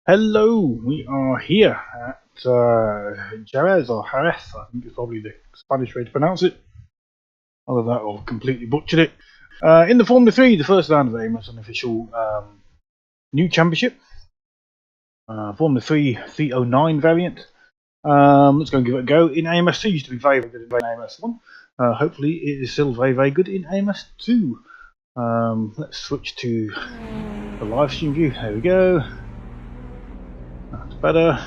Hello, we are here at Jerez or Jerez, I think it's probably the Spanish way to pronounce it. Other than that, I've completely butchered it. In the Formula 3, the first round of the AMSUnofficial new championship. Formula 3 309 variant. Let's go and give it a go. In AMS2, used to be very, very good in AMS1. Hopefully it is still very, very good in AMS2. Let's switch to the live stream view. There we go. That's better.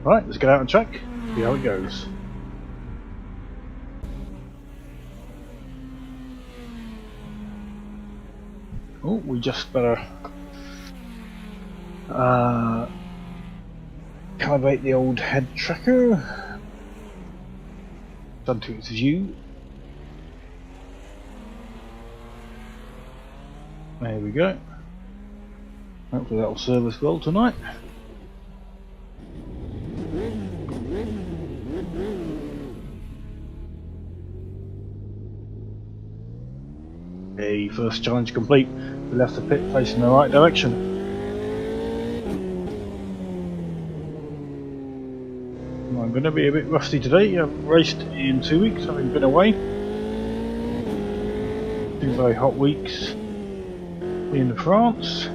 Right, let's get out on track, see how it goes. Oh, we just better calibrate the old head tracker. Done to its view. There we go. Hopefully that will serve us well tonight. Okay, first challenge complete. We left the pit facing the right direction. I'm going to be a bit rusty today. I've raced in 2 weeks, having been away. 2 very hot weeks in France.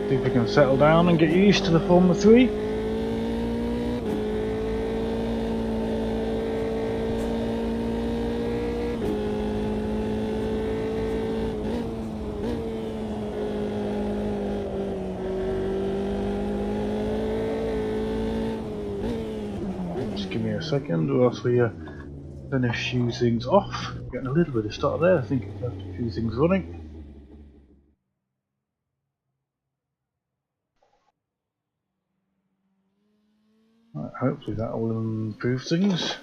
See if we can settle down and get used to the Formula 3. Give me a second whilst we finish a few things off. Getting a little bit of start there, I think it's left a few things running. Right, hopefully that will improve things.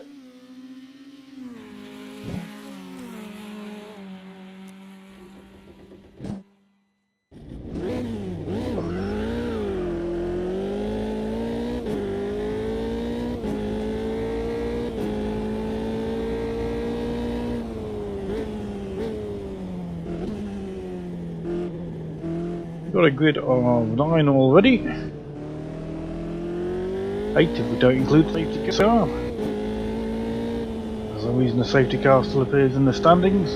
Got a grid of 9 already. 8 if we don't include safety car. For some reason the safety car still appears in the standings.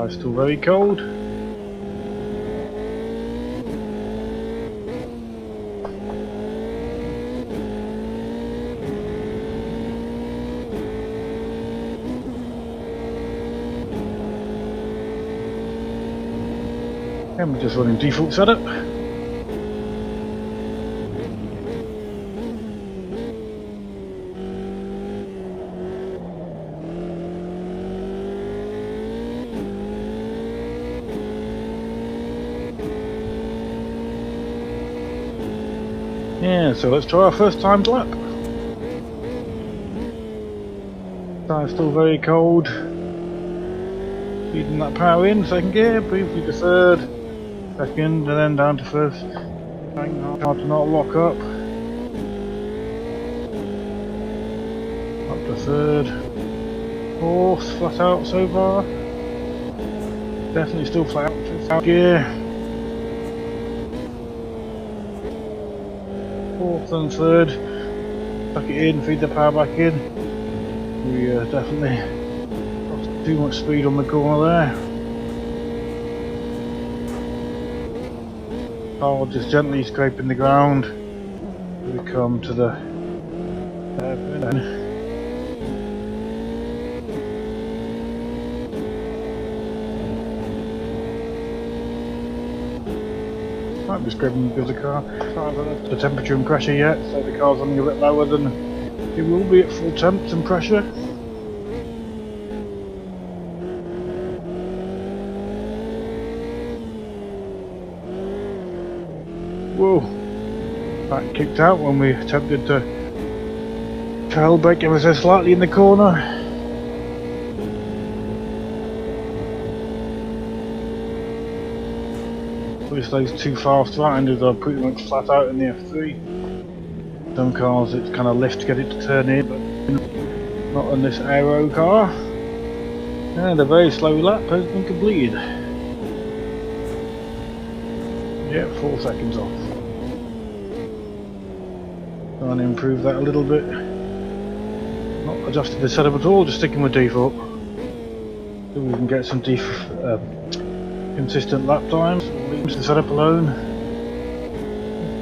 It's still very cold. And we're just running default setup. Yeah, so let's try our first timed lap. Tire's still very cold. Feeding that power in, second gear, briefly to third, second, and then down to first. Hard to not lock up. Up to third. Fourth, flat out so far. Definitely still flat out gear. Fourth and third. Tuck it in, feed the power back in. We definitely lost too much speed on the corner there. Car just gently scraping the ground. We come to the hairpin. Might be scraping because the car hasn't left the temperature and pressure yet, so the car's running a bit lower than it will be at full temps and pressure. Whoa! That kicked out when we attempted to tail brake ever so slightly in the corner. push those too far flat-handed are pretty much flat out in the F3. Some cars it's kind of lift to get it to turn in, but not on this aero car. And a very slow lap has been completed. Yeah, 4 seconds off. Trying to improve that a little bit. Not adjusted the setup at all, just sticking with default. So we can get some consistent lap times. Leave the setup alone.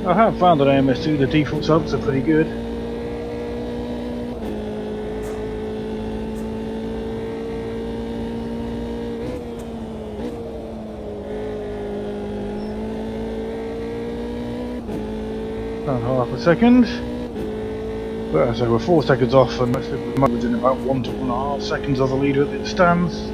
I have found on AMS2 the default setups are pretty good. About half a second. But so we're 4 seconds off, and most people are within about 1 to 1.5 seconds of the leader at the stands.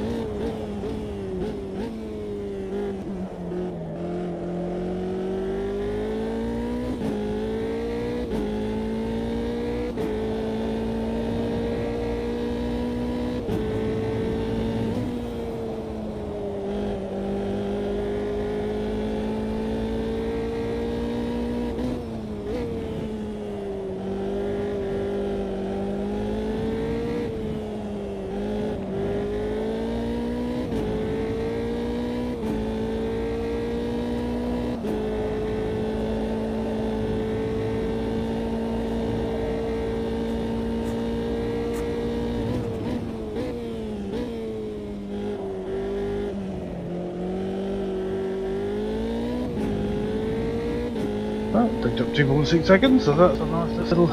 Well, picked up 2.6 seconds, so that's a nice little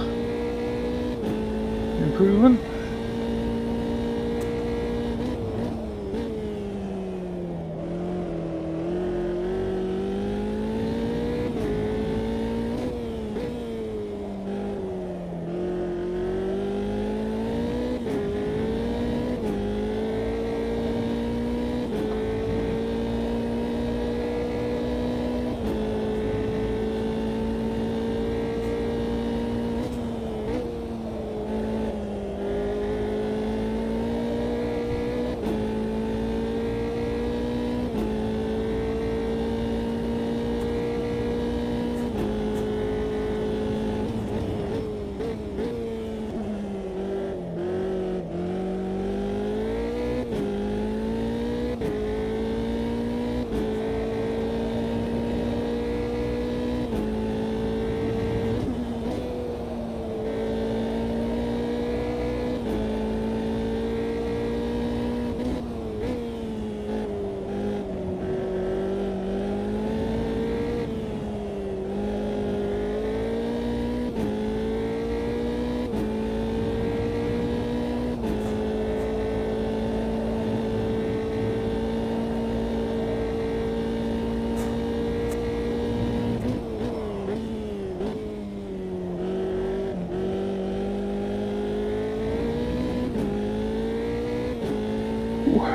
improvement.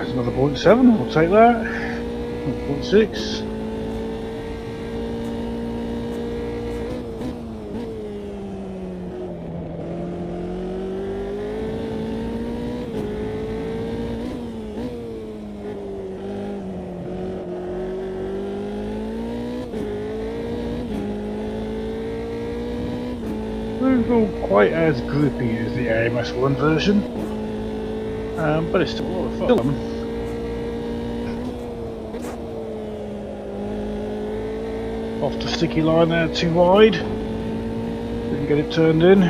There's another 0.7, I'll take that. 0.6. Doesn't feel quite as grippy as the AMS1 version, but it's still a lot of fun. Off the sticky line there, too wide. Didn't get it turned in.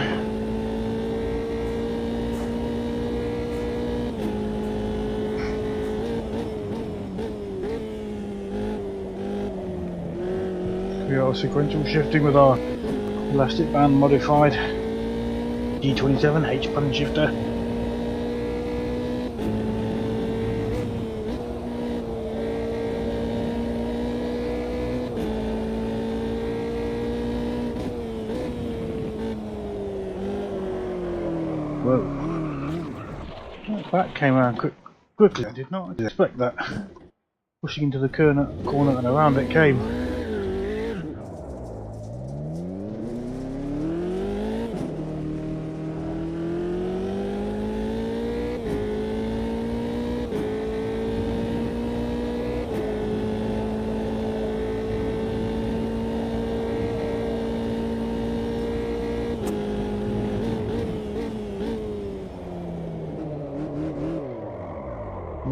We are sequential shifting with our elastic band modified G27 H Pattern Shifter. Whoa. That came around quickly. I did not expect that. Pushing into the corner and around it came.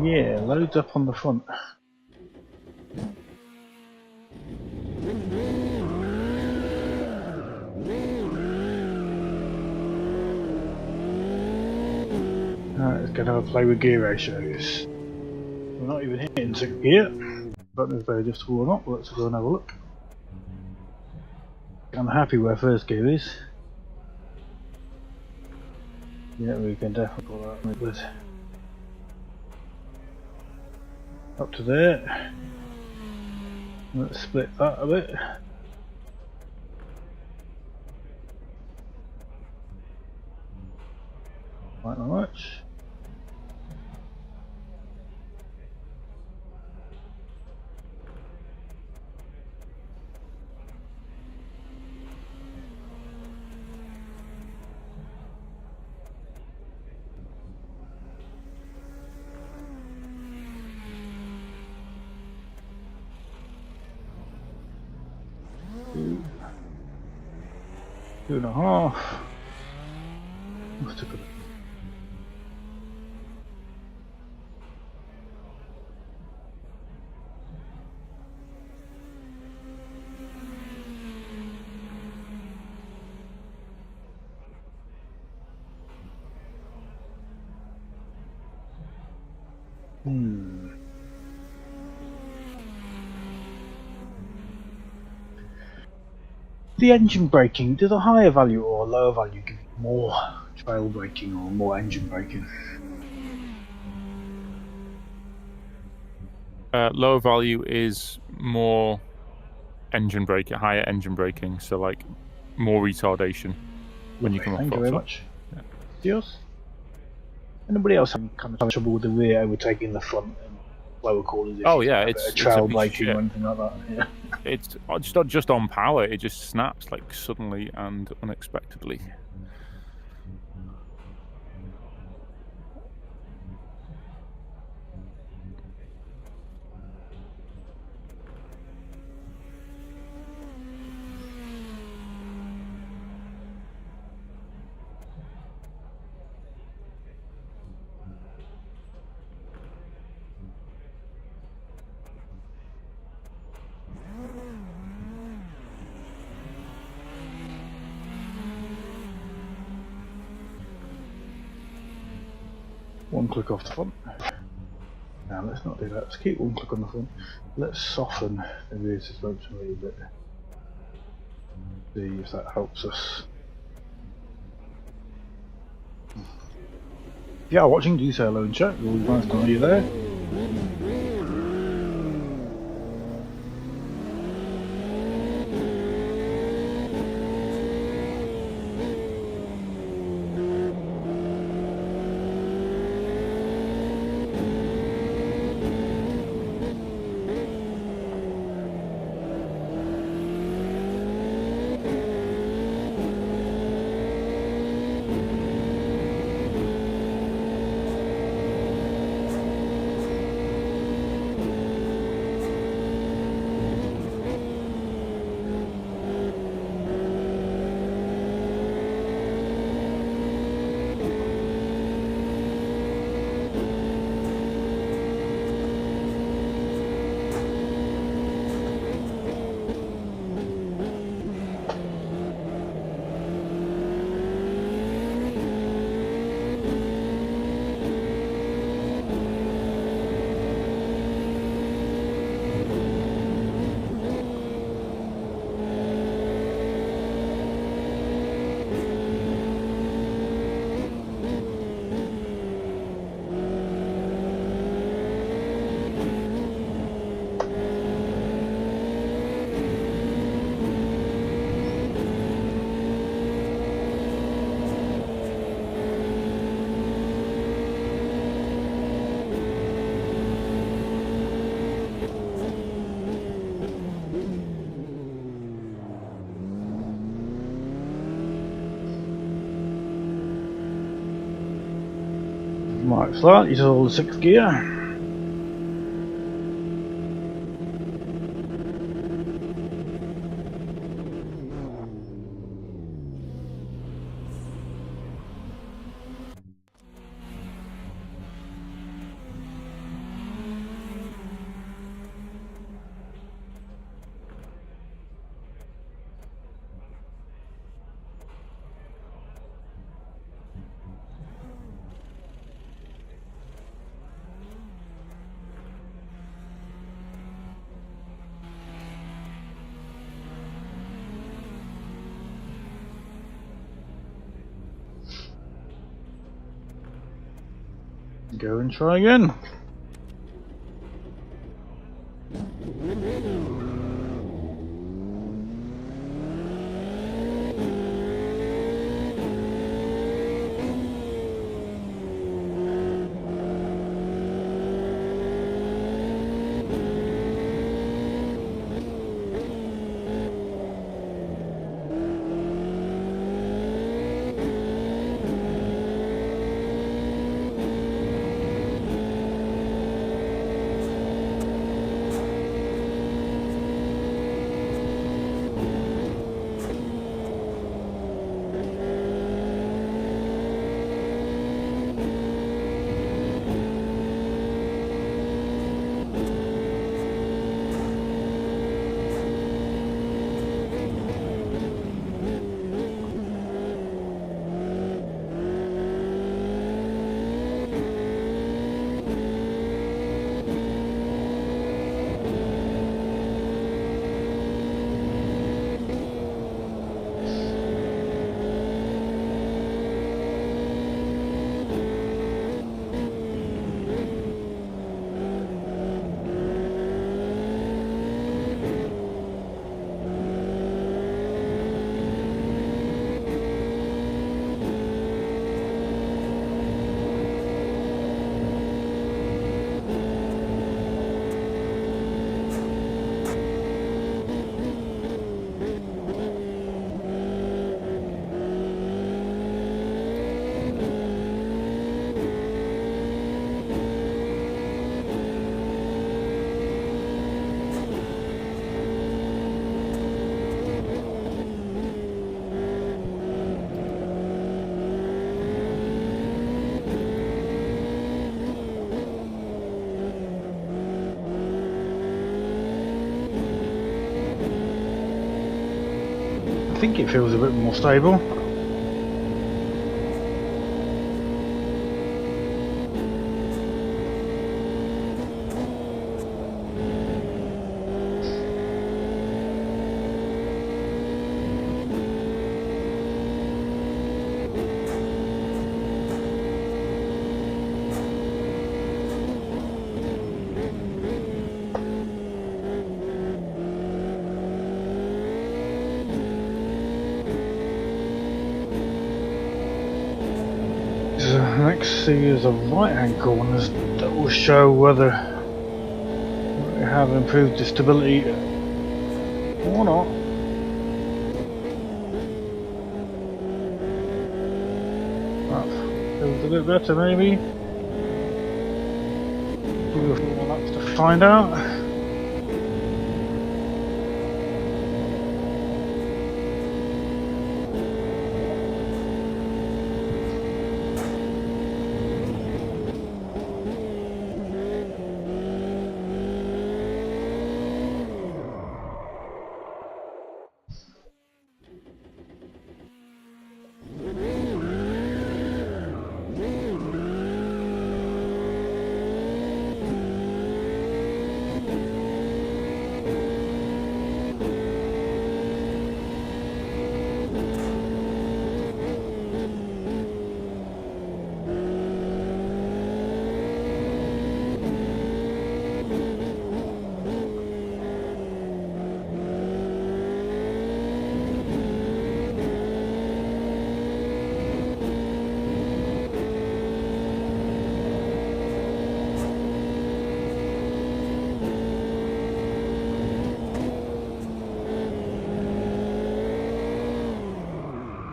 Yeah, loads up on the front. Let's go and have a play with gear ratios. We're not even hitting 6th gear. I don't know if they're just or not, but let's go and have a look. I'm happy where 1st gear is. Yeah, we can definitely pull that like this. Up to there. Let's split that a bit. Quite not much. Two and a half. What's it gonna be? The engine braking, does a higher value or a lower value give you more trail braking or more engine braking? Lower value is more engine braking, higher engine braking, so like more retardation when you come off. Thank you very much. Yeah. Yours? Anybody else have kind of trouble with the rear overtaking the front and lower corners? Oh yeah, it's a trail piece braking of or anything like that. Yeah. It's not just on power; it just snaps like suddenly and unexpectedly. One click off the front. Now let's not do that, let's keep one click on the front. Let's soften the rear suspension a little bit. See if that helps us. If you are watching, do say hello in chat, we'll be nice to know you there. Right, so that is all the 6th gear. go and try again. I think it feels a bit more stable. Next is a right hand corners that will show whether we have improved the stability or not. That feels a bit better maybe. Give a few more laps to find out.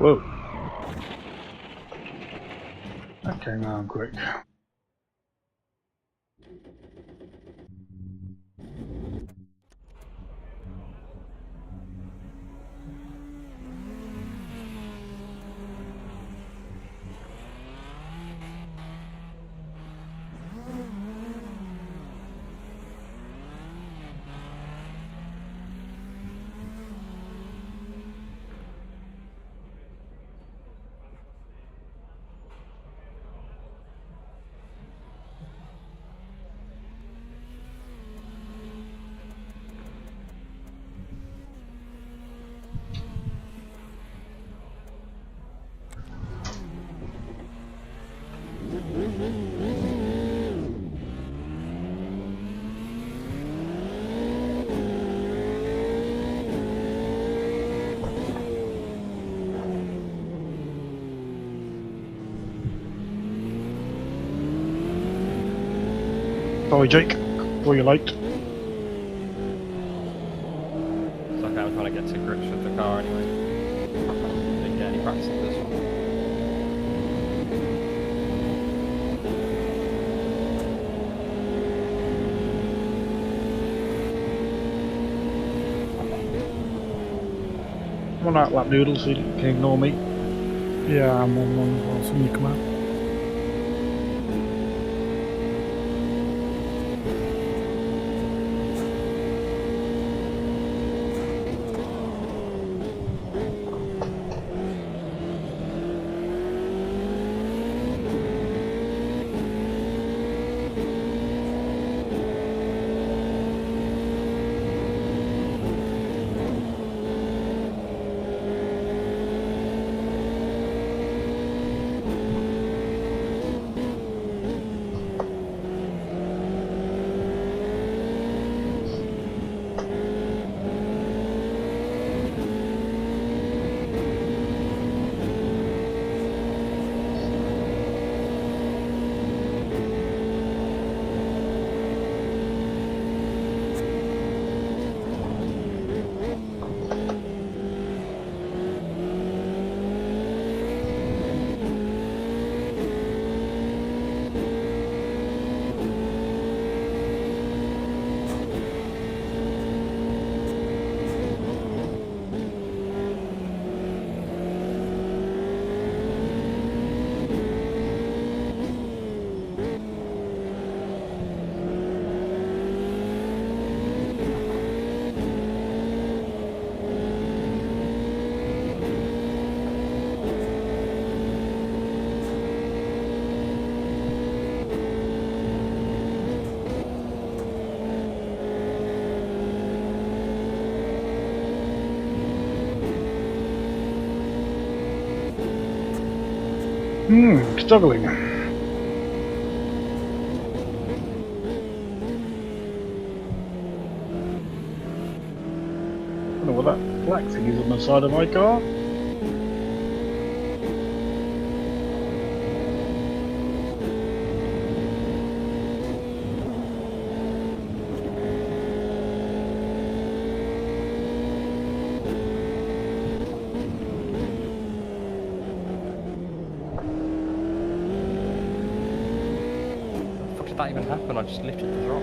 Whoa. That came around quick. Sorry, Jake. Before you're late. It's okay, I'm trying to get to grips with the car anyway. Didn't get any practice with this one. I'm on that lap noodle, so you can ignore me. Yeah, I'm on one as well, so you come out. Struggling. I don't know what that black thing is on the side of my car. How did that even happen? I just lifted the drop.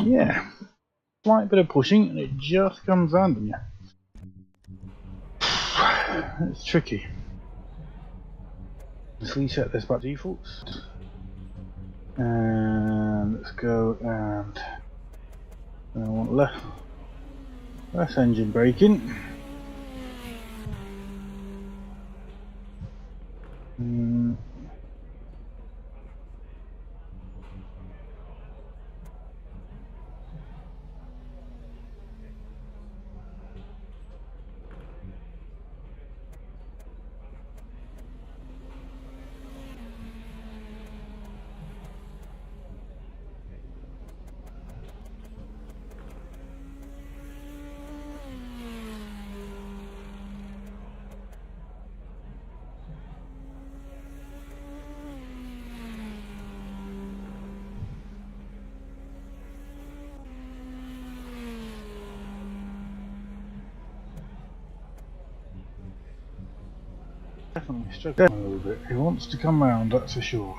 Yeah, slight bit of pushing and it just comes under you. It's tricky. Let's reset this back to defaults. And let's go and I want less engine braking. Definitely struggling a little bit. He wants to come round, that's for sure.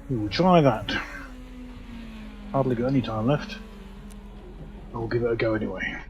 We will try that. Hardly got any time left. I'll give it a go anyway.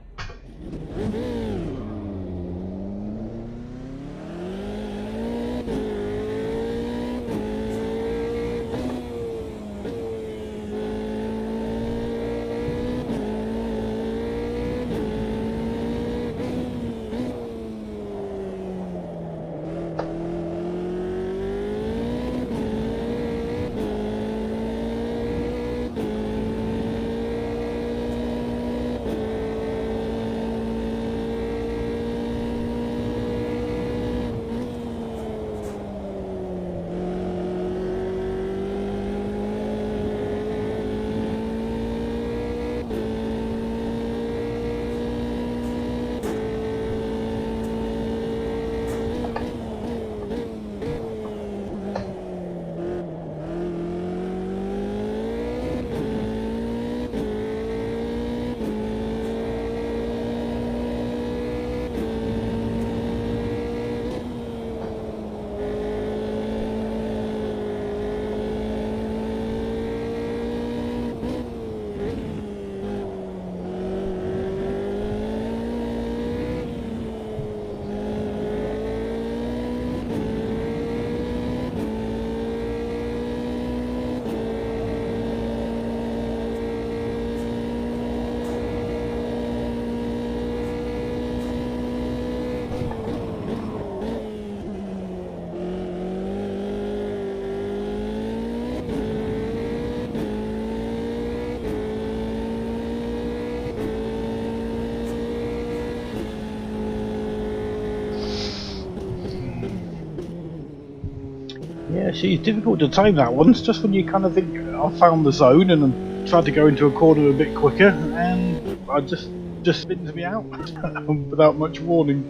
Yeah, see, it's difficult to time that one. It's just when you kind of think I've found the zone and I'm trying to go into a corner a bit quicker, and I just spins me out without much warning.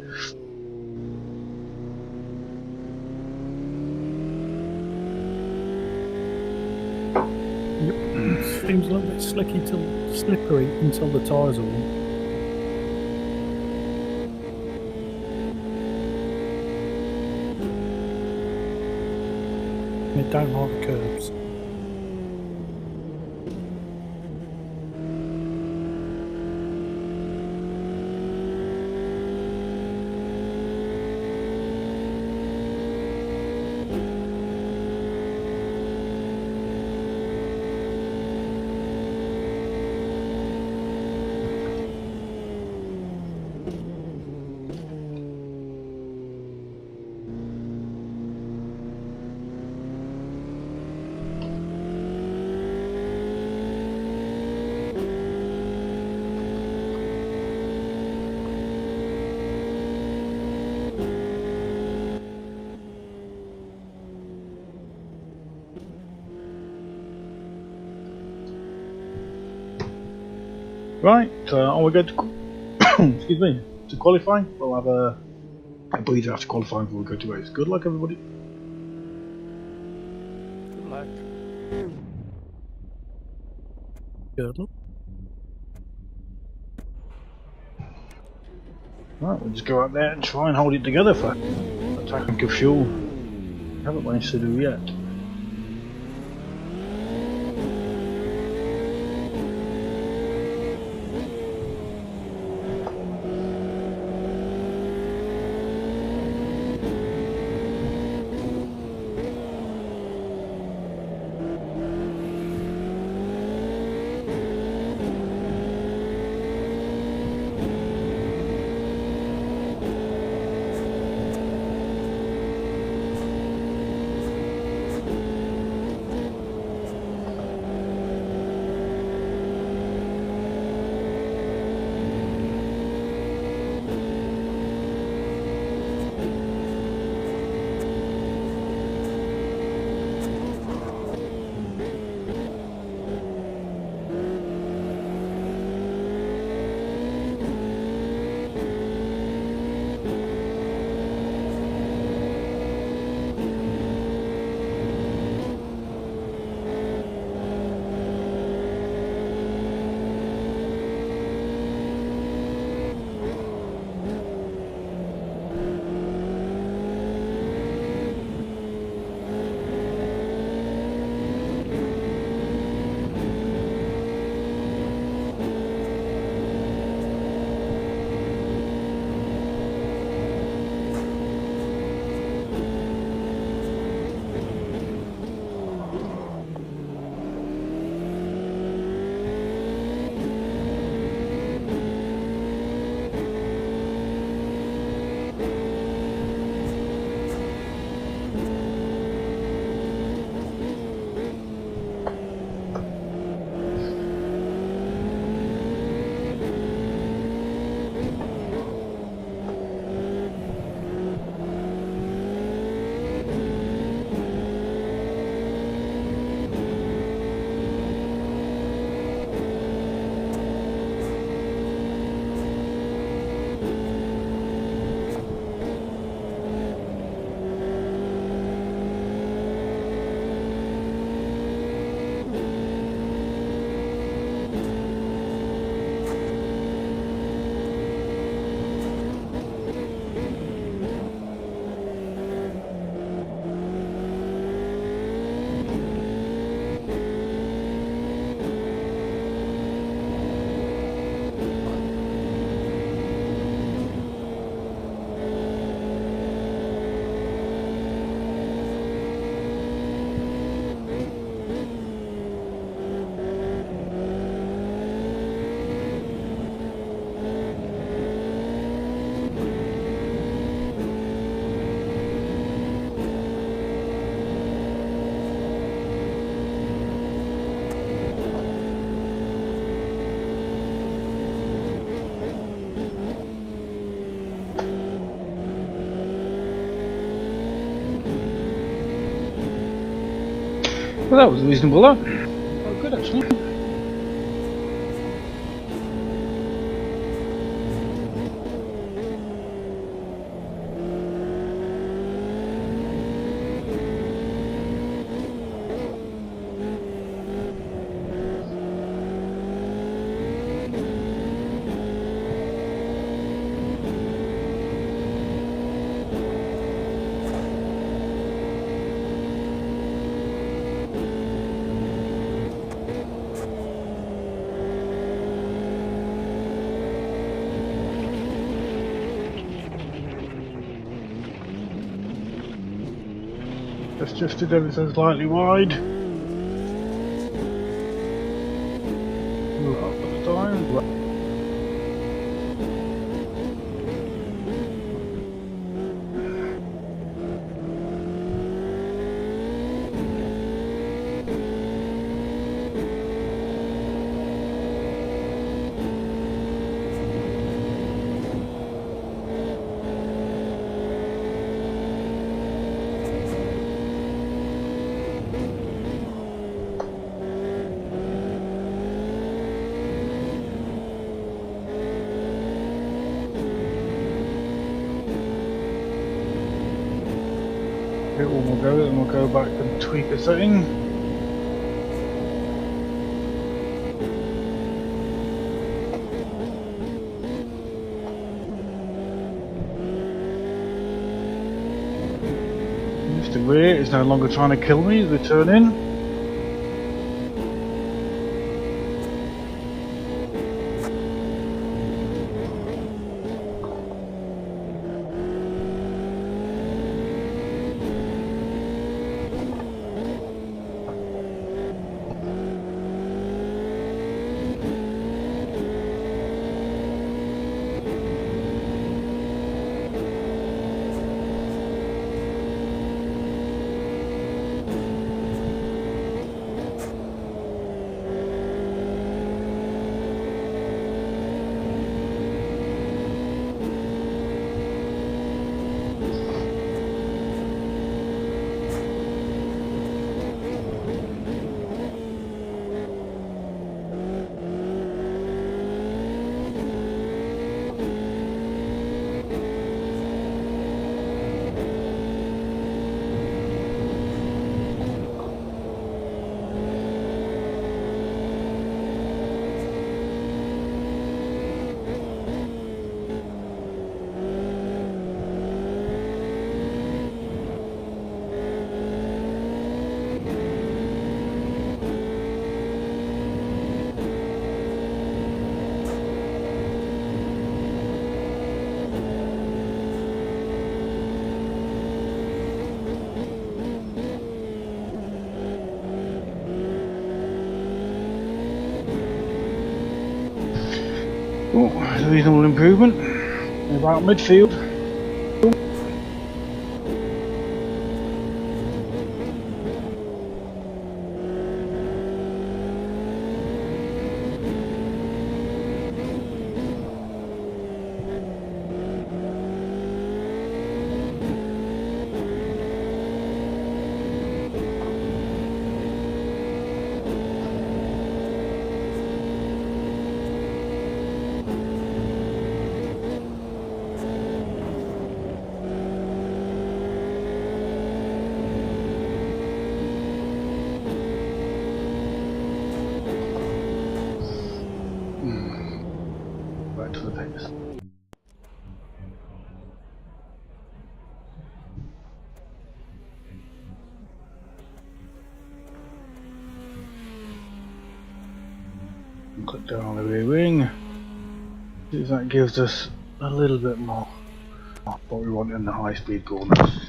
Yep. Seems a little bit slippery until the tyres are on. They don't like the curbs. Right, are we going to excuse me, to qualify? We'll have a breather after qualifying before we go to race. Good luck, everybody. Good luck. Good luck. Right, we'll just go out there and try and hold it together for a tank of fuel. Haven't managed to do yet. Well, that was reasonable, that. Oh, good, actually. Just drifted everything slightly wide. Move up at the time. Okay, one more go, then we'll go back and tweak a setting. Mr. Rear is no longer trying to kill me as we turn in. Oh, a reasonable improvement. About midfield. Back to the pace. Click down on the rear wing. See if that gives us a little bit more what we want in the high speed corners.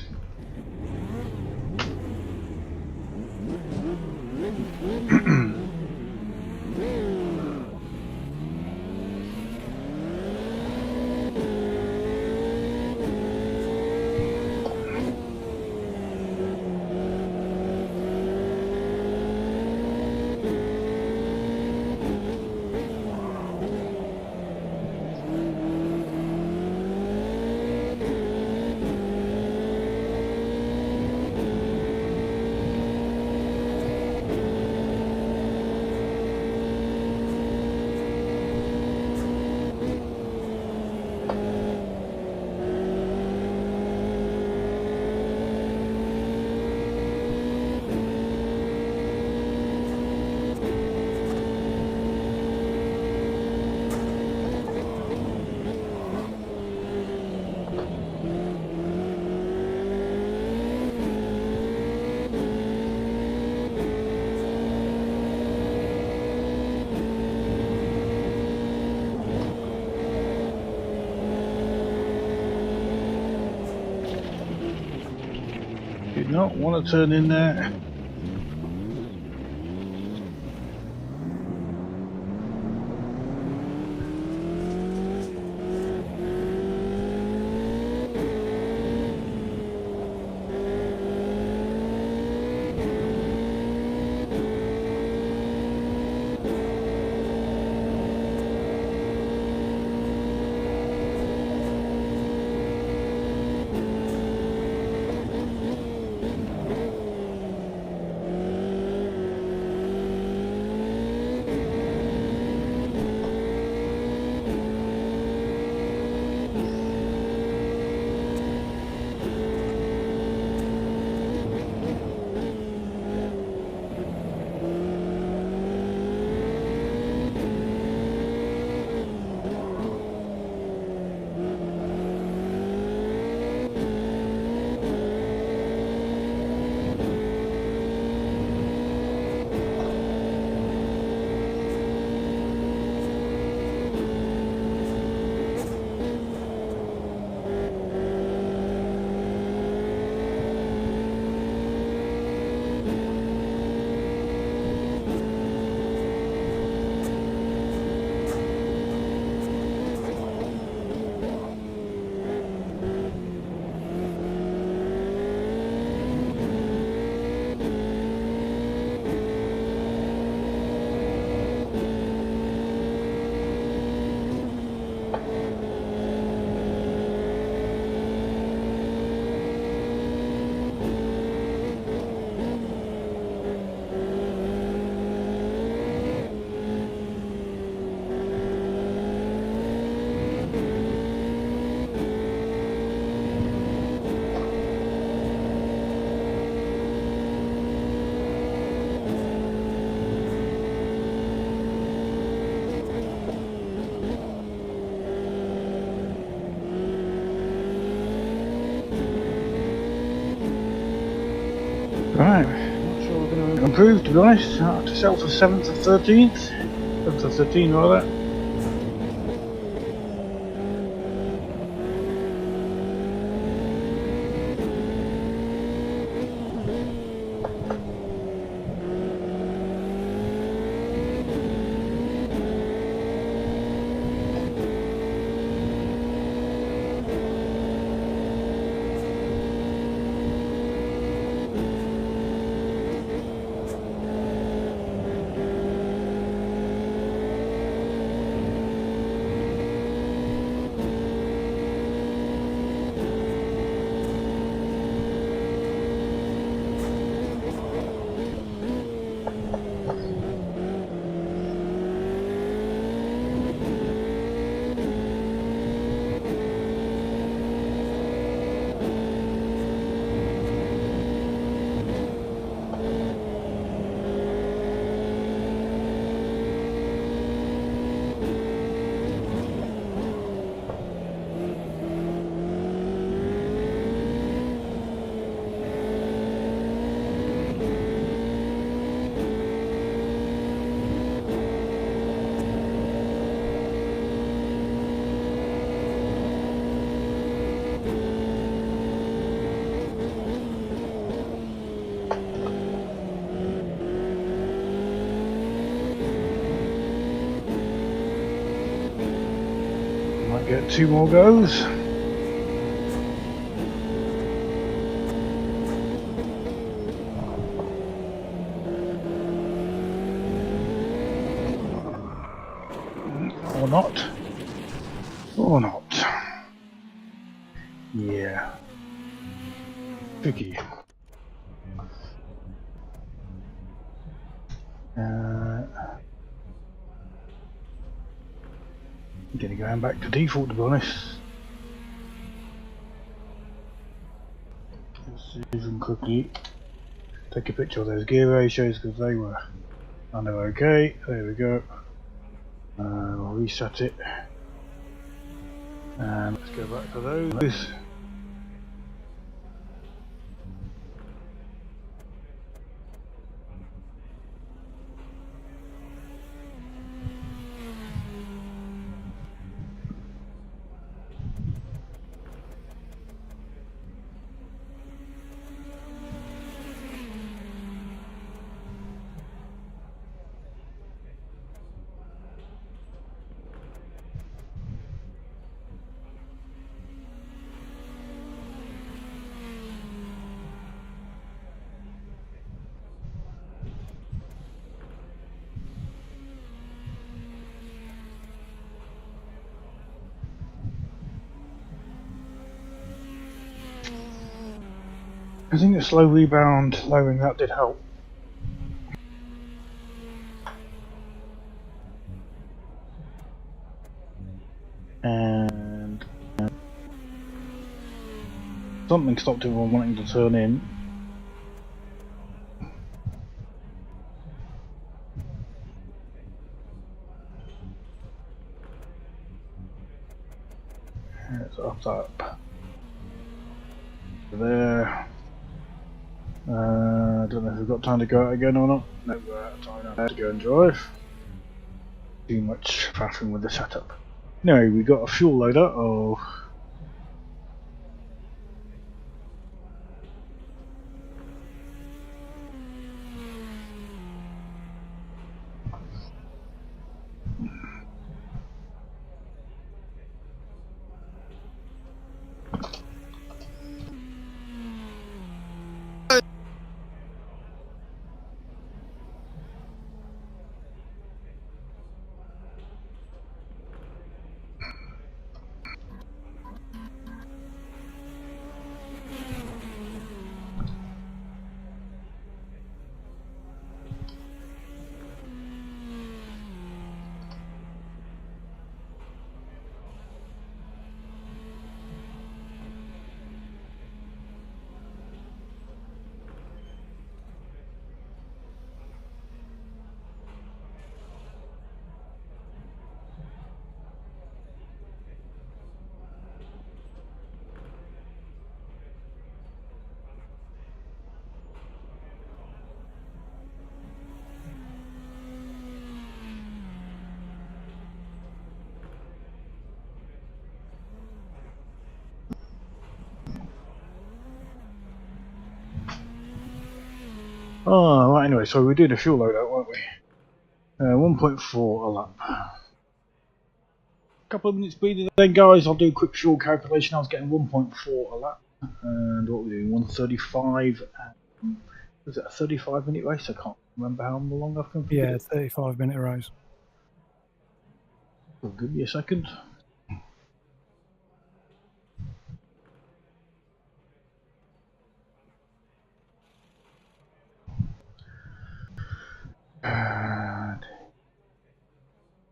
Did not want to turn in there. Right, not sure we're going to improve, to be honest. I have to sell for 7th of 13th. 7th of 13 rather. Might get 2 more goes. Or not. Or not. Yeah. Tricky. I'm gonna go back to default, to be honest. Let's see if we can quickly take a picture of those gear ratios because they were kind of okay. There we go. We'll reset it. And let's go back to those. I think the slow rebound lowering that did help. And something stopped everyone wanting to turn in. It's up. There. I don't know if we've got time to go out again or not. No, we're out of time now to go and drive. Too much faffing with the setup. No, we got a fuel loader of right, anyway, so we're doing a fuel loadout, weren't we? 1.4 a lap. Couple of minutes speed then, guys. I'll do a quick fuel calculation. I was getting 1.4 a lap, and what were we doing? 135. Was it a 35-minute race? I can't remember how long I've completed. Yeah, 35-minute race. Well, give me a second.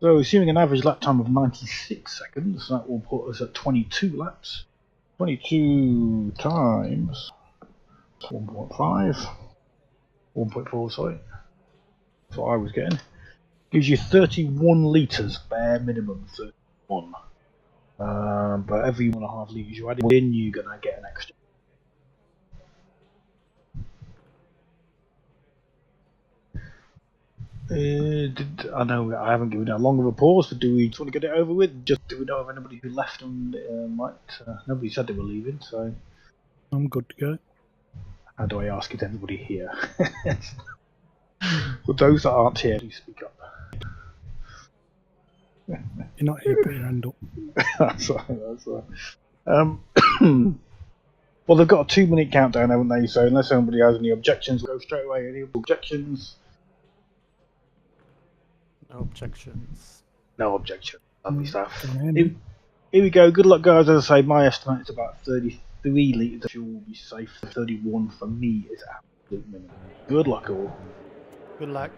So, assuming an average lap time of 96 seconds, that will put us at 22 laps. 22 times 1.5, 1.4, sorry. That's what I was getting. Gives you 31 litres, bare minimum 31. But every 1.5 litres you add in, you're going to get an extra. I know I haven't given it a long of a pause, but do we just want to get it over with? Just do we know of anybody who left and might? Nobody said they were leaving, so I'm good to go. how do I ask it? Everybody here. For those that aren't here, please speak up. You're not here, put your hand up. That's right. Well, they've got a 2-minute countdown, haven't they? So unless anybody has any objections, we'll go straight away. Any objections? No objections. No objection. Lovely stuff. Here Here we go. Good luck, guys. As I say, my estimate is about 33 litres of fuel will be safe. 31 for me is absolute minimum. Good luck, all. Good luck.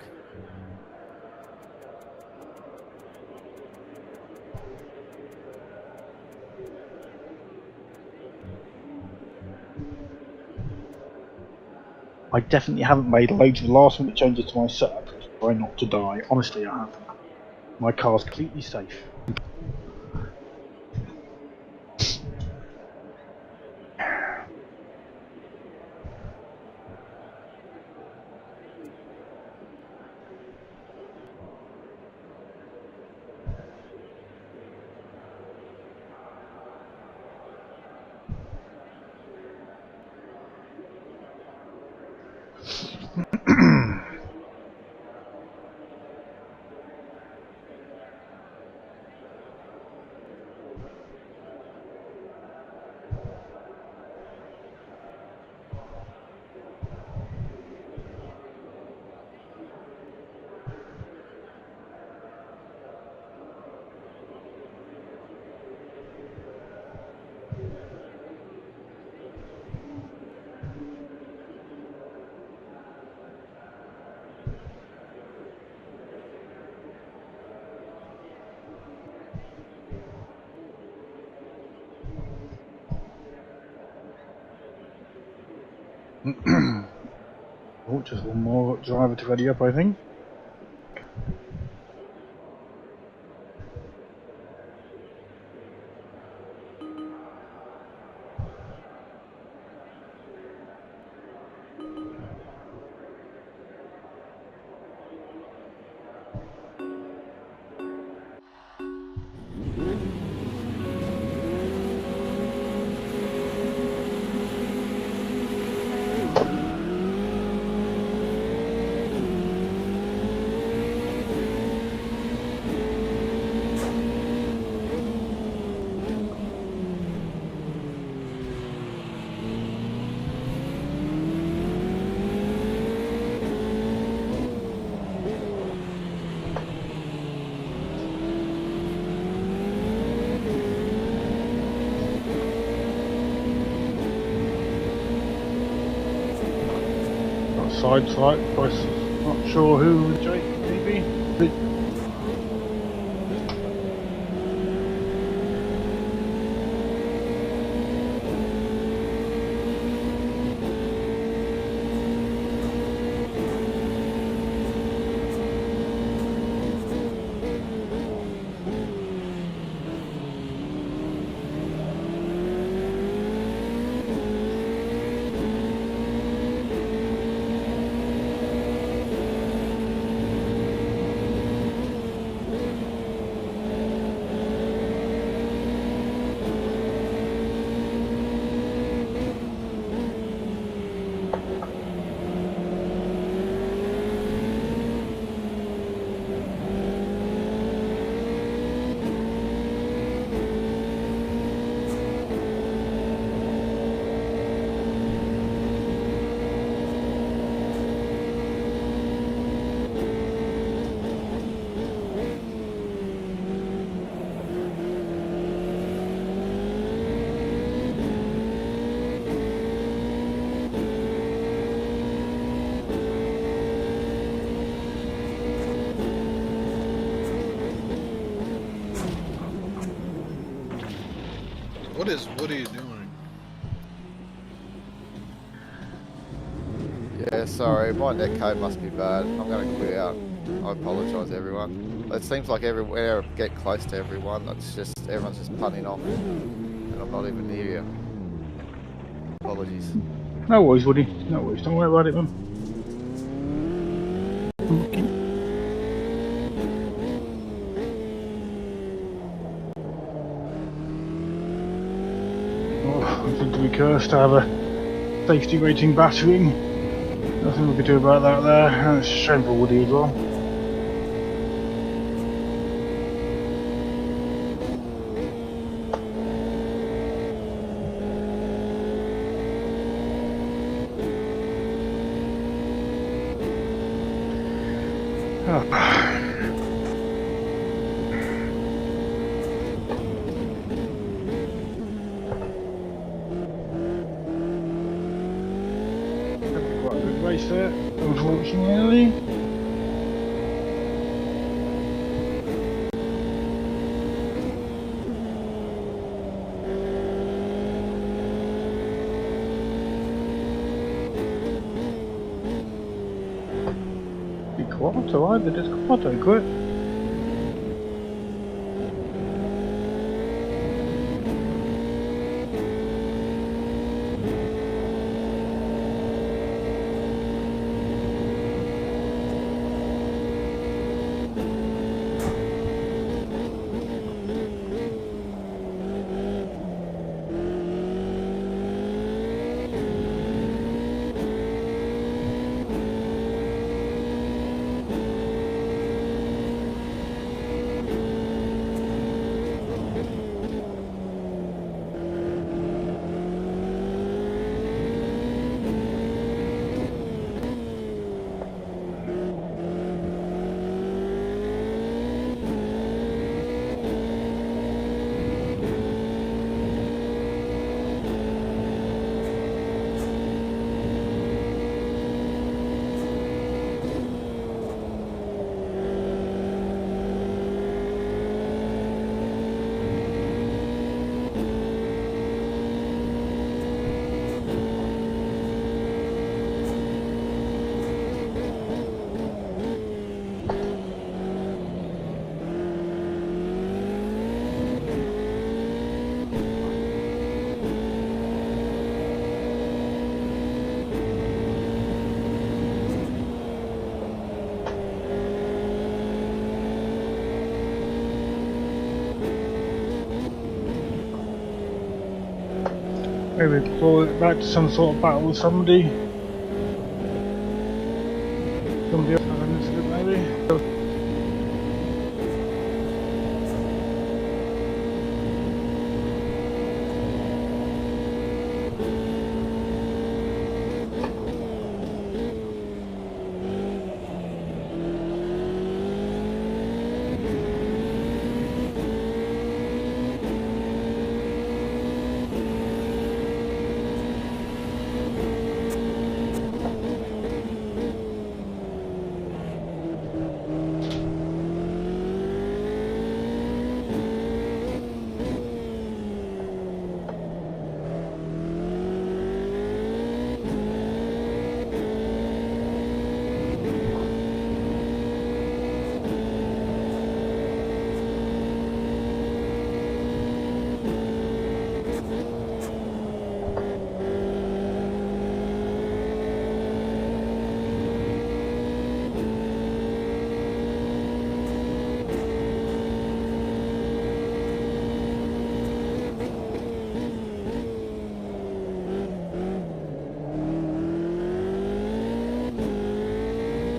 I definitely haven't made loads of last-minute changes to my setup to try not to die. Honestly, I haven't. My car's completely safe. Oh, just one more driver to ready up, I think. Side slight, not sure who, Jake, maybe? What is Woody doing? Yeah, sorry, my netcode must be bad. I'm going to quit out. I apologise, everyone. It seems like whenever I get close to everyone, it's just everyone's just punting off, and I'm not even near you. Apologies. No worries, Woody. No worries. Don't worry about it, man. Oh, I seem to be cursed to have a safety rating battering. Nothing we could do about that there. And it's a shame for Woody as well. Quite a good race there, unfortunately. Quarto, either did Quarto quit? Maybe call it back to some sort of battle with somebody. Somebody else has an incident, maybe.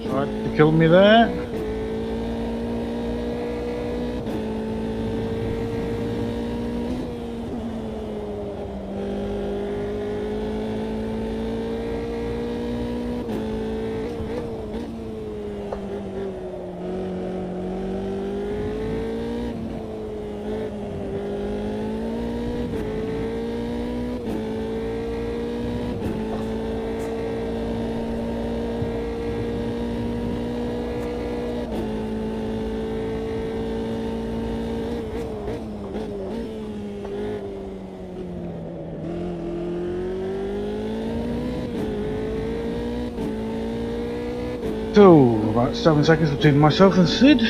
Tried to kill me there. So, about 7 seconds between myself and Sid.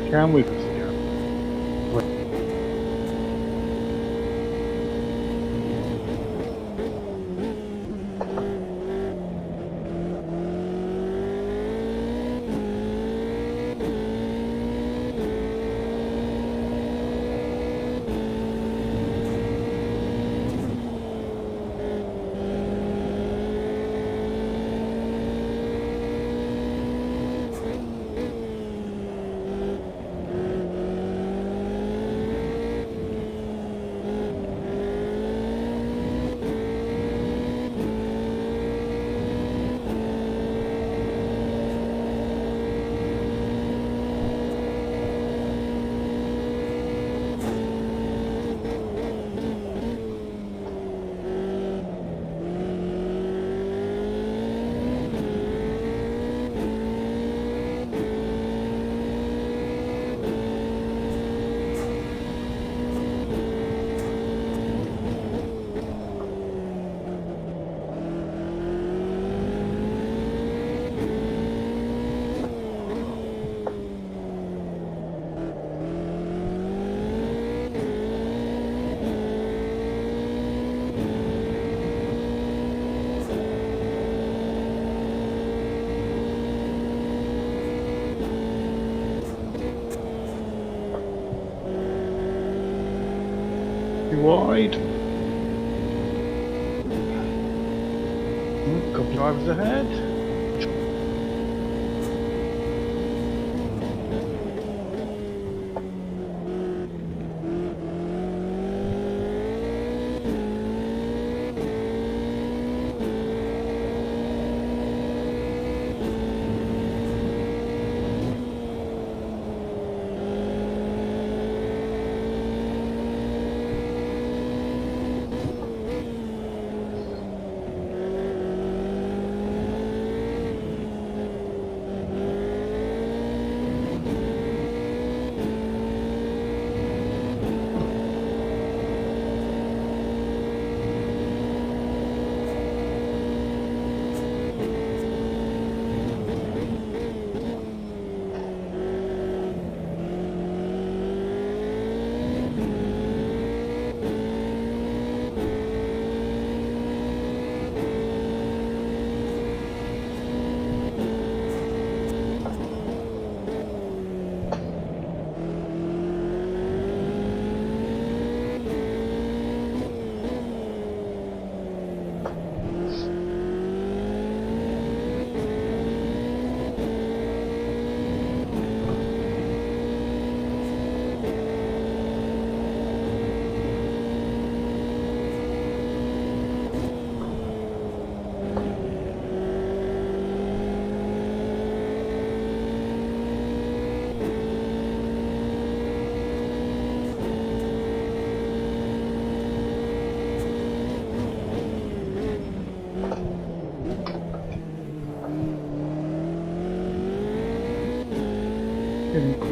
Can we? Wide. Couple drivers ahead.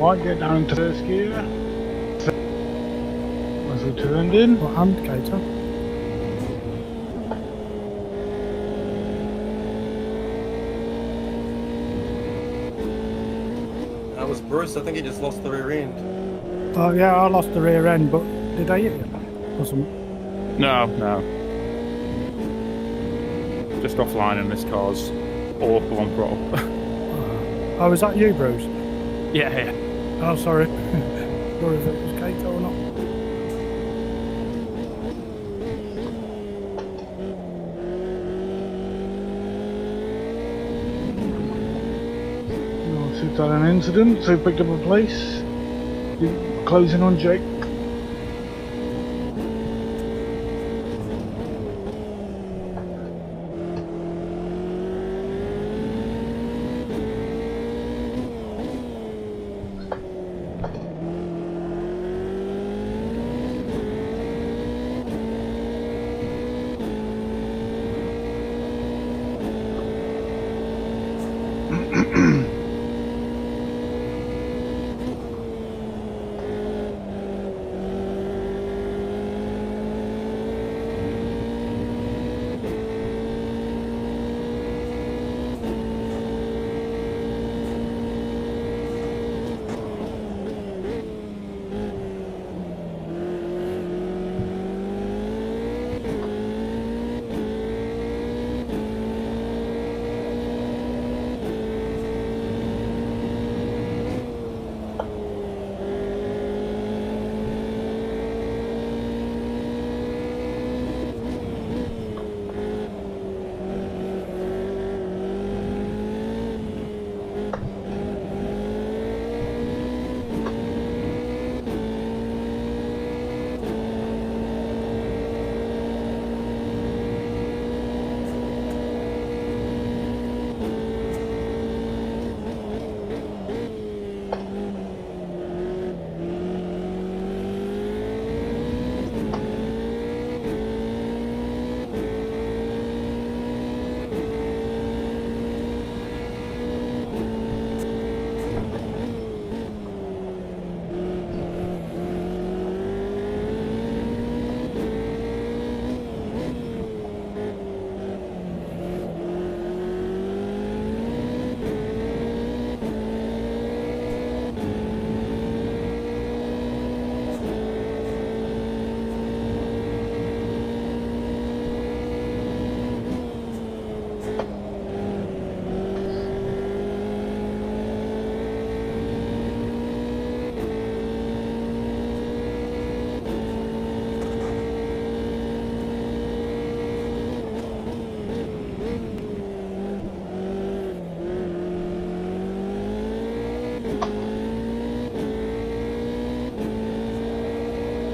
Might get down into first gear. As we turned in. What indicator? That was Bruce. I think he just lost the rear end. Oh yeah, I lost the rear end, but did I hit you? Or something? No. Just offline, and this car's awful on throttle. Oh, is that you, Bruce? yeah. Oh, sorry. Sorry if it was Kato or not. We've done an incident, so we picked up a place. Closing on Jake.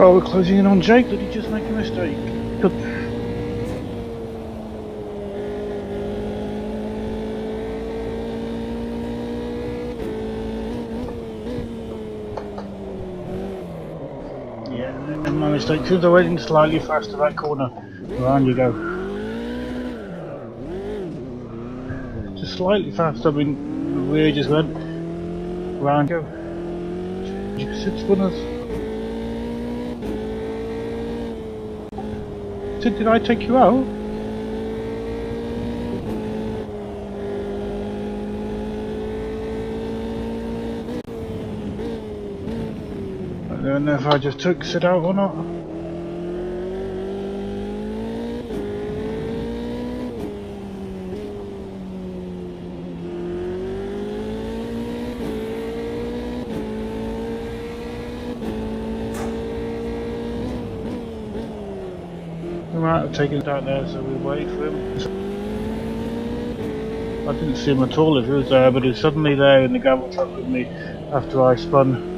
Oh, we're closing in on Jake. Did he just make a mistake? Good. Yeah, and my mistake. Since I went in slightly faster that corner, around you go. Just slightly faster. I mean, the rear just went round. Go. 6 runners. Did I take you out? I don't know if I just took Sid out or not. Right, I've taken it out there, so we wait for him. I didn't see him at all if he was there, but he was suddenly there in the gravel truck with me after I spun.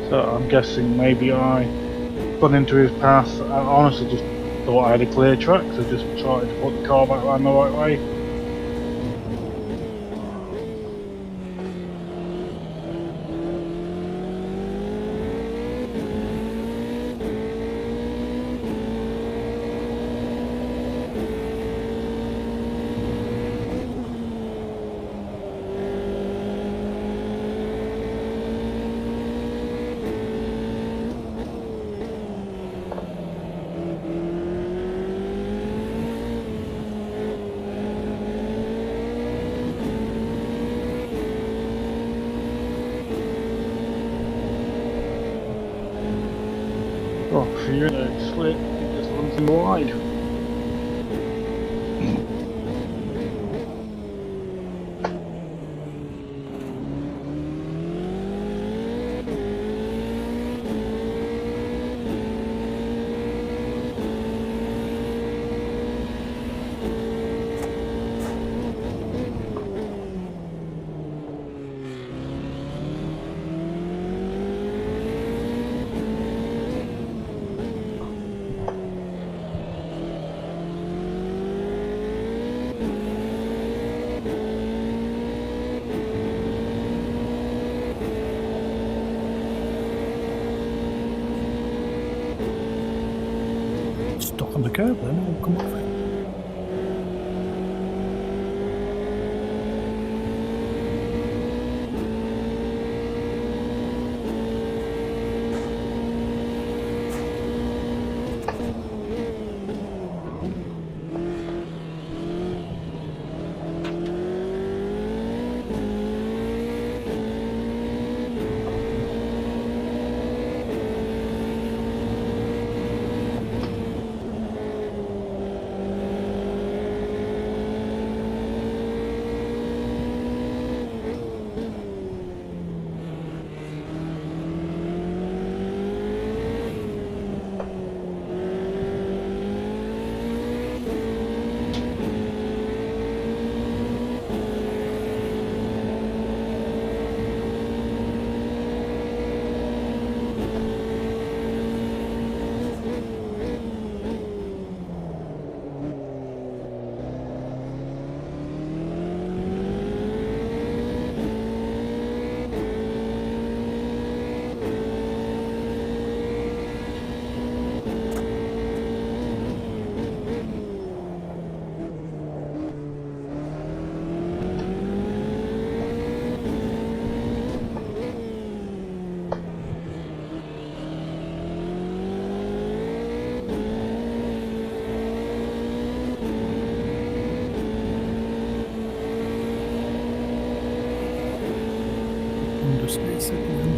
So I'm guessing maybe I spun into his path. I honestly just thought I had a clear track, so just tried to put the car back around the right way. Oh, if you're in a split, it just runs in wide. Stop on the curb then, I'll come off it. Underspace it again.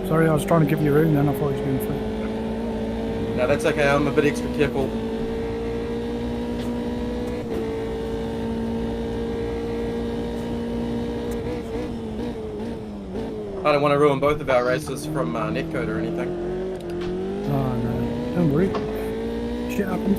Sorry, I was trying to give you room then, I thought you were going through. No, that's okay. I'm a bit extra careful. I don't want to ruin both of our races from netcode or anything. Oh no, don't worry. Shit happens.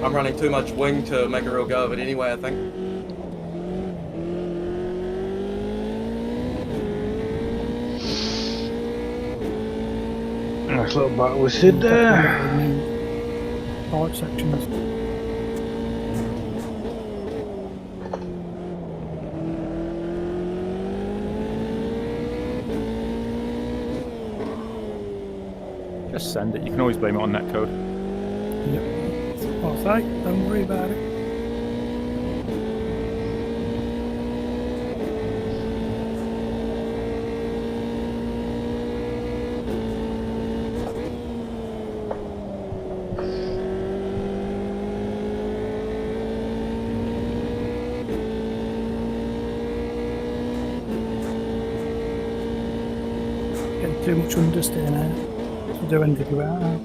I'm running too much wing to make a real go of it anyway, I think. Nice little battle with Sid there. Part sections. Just send it. You can always blame it on netcode. Yep. What's that? Don't worry about it. Getting too much understeer now to do anything about that.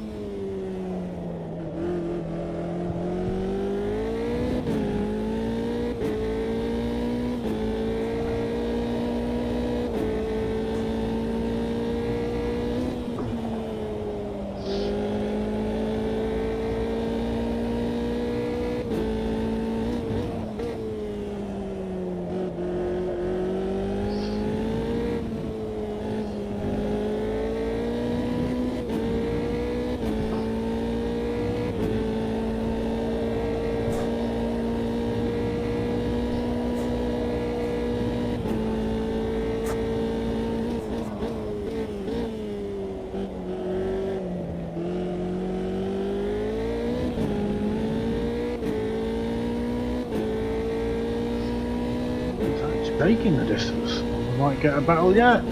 taking the distance. We might get a battle yet.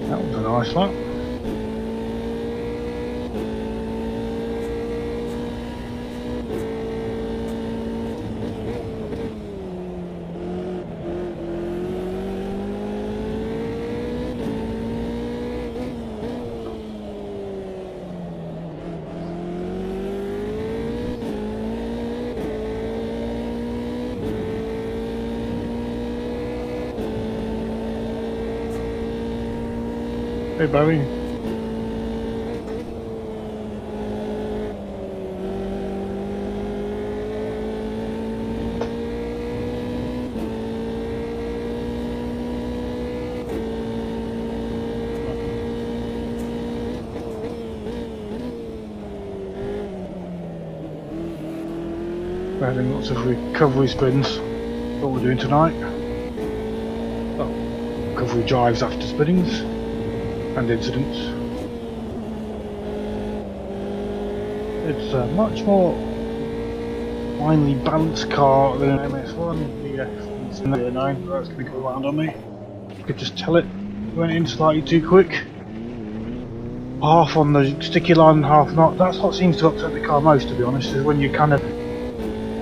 That was a nice lap. Hey, Barry. We're having lots of recovery spins. What we're doing tonight. Oh, recovery drives after spinnings and incidents. It's a much more finely balanced car than an MS1. The F9, that's going to go around on me. You could just tell it went in slightly too quick. Half on the sticky line and half not. That's what seems to upset the car most, to be honest, is when you kind of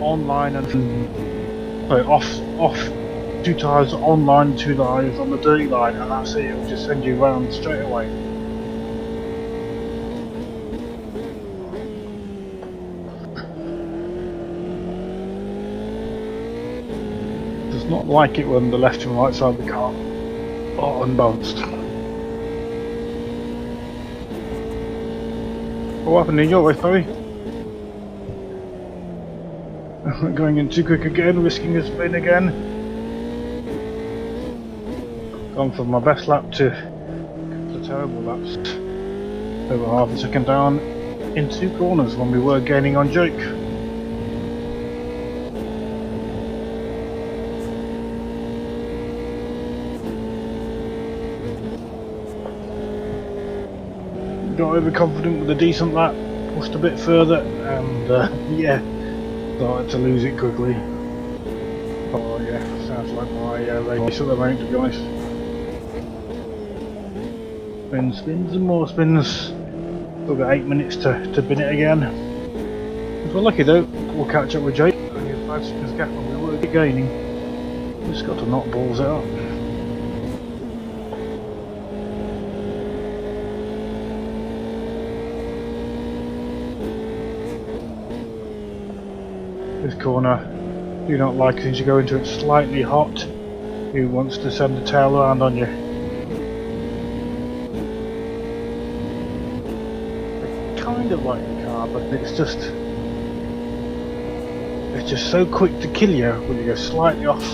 online and sorry, off 2 tyres, online 2 tyres on the dirty line, and that's it. It'll just send you round straight away. Does not like it when the left and right side of the car are unbalanced. What happened in your race, Barry? Going in too quick again, risking a spin again. Gone from my best lap to the terrible laps. Over half a second down in 2 corners when we were gaining on Jake. Got overconfident with a decent lap, pushed a bit further, and yeah, started to lose it quickly. Oh yeah, sounds like my race at the moment, to be honest. Spins, spins and more spins. Still got 8 minutes to bin it again. If we're lucky though, we'll catch up with Jake. Only a 5 seconds gap when we were gaining. Just got to knock balls out. This corner, do not like as you go into it slightly hot. Who wants to send the tail around on you? I kind of like the car, but it's just so quick to kill you when you go slightly off.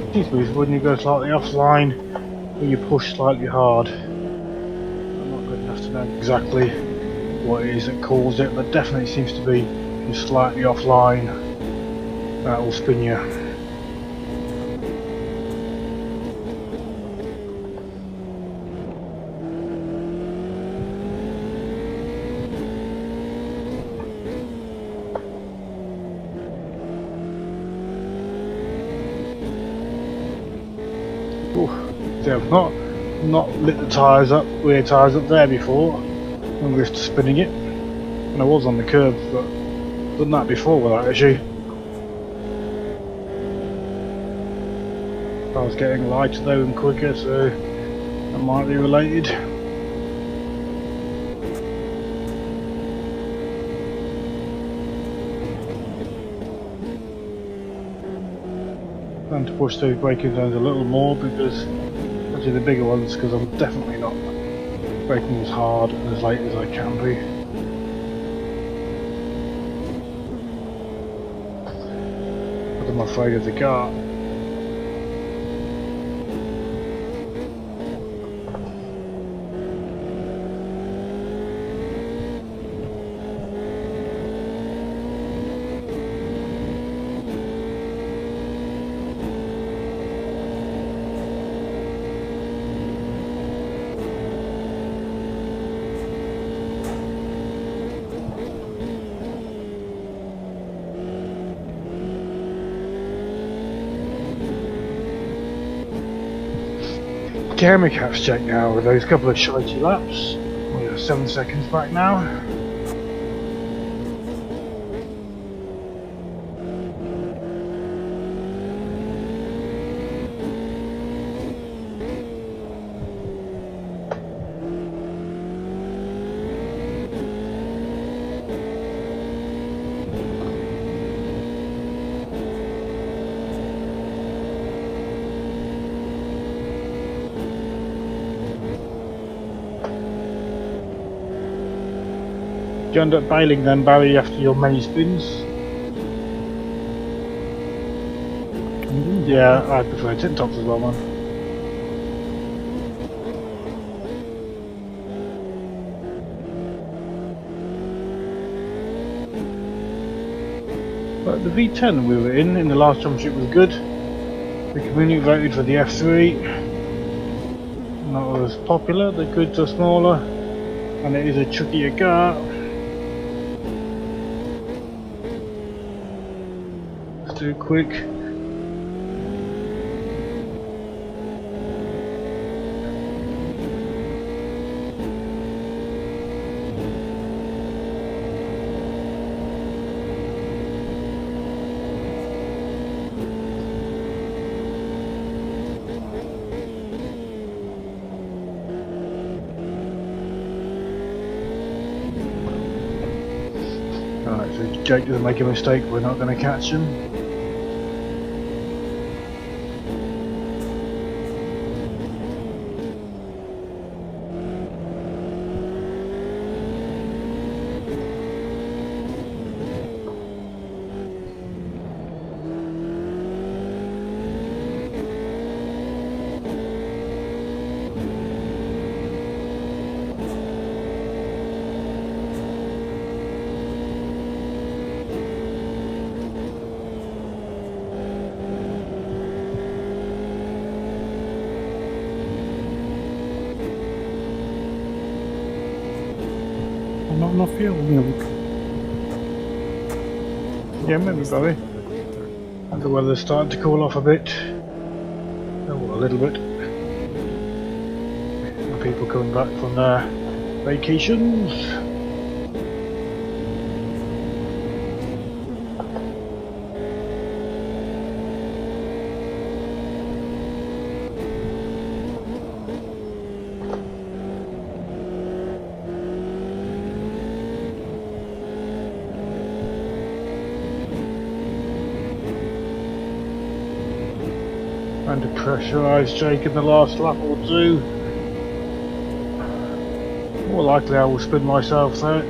Excuse me, when you go slightly offline, when you push slightly hard. I'm not good enough to know exactly what it is that caused it, but definitely seems to be just slightly offline. That will spin you. See, I've not lit the tyres up, rear tyres up there before, and risked spinning it. And I was on the curb, but I've done that before without issue. I was getting lighter though and quicker, so that might be related. Trying to push those braking zones a little more, because especially the bigger ones, because I'm definitely not braking as hard and as late as I can be. But I'm afraid of the car. Camera caps check now with those couple of shitey laps. We're 7 seconds back now. Do you end up bailing then, Barry, after your many spins? Yeah, I prefer tip tops as well, man. But the V10 we were in the last championship was good. The community voted for the F3. Not as popular, the grids are smaller, and it is a chunkier car. Let's do it quick. Alright, so Jake doesn't make a mistake, we're not going to catch him. Not enough fuel milk. Yeah, maybe, Barry. And the weather's starting to cool off a bit. Oh, well, a little bit. And people coming back from their vacations. Trying to pressurise Jake in the last lap or two. More likely I will spin myself though.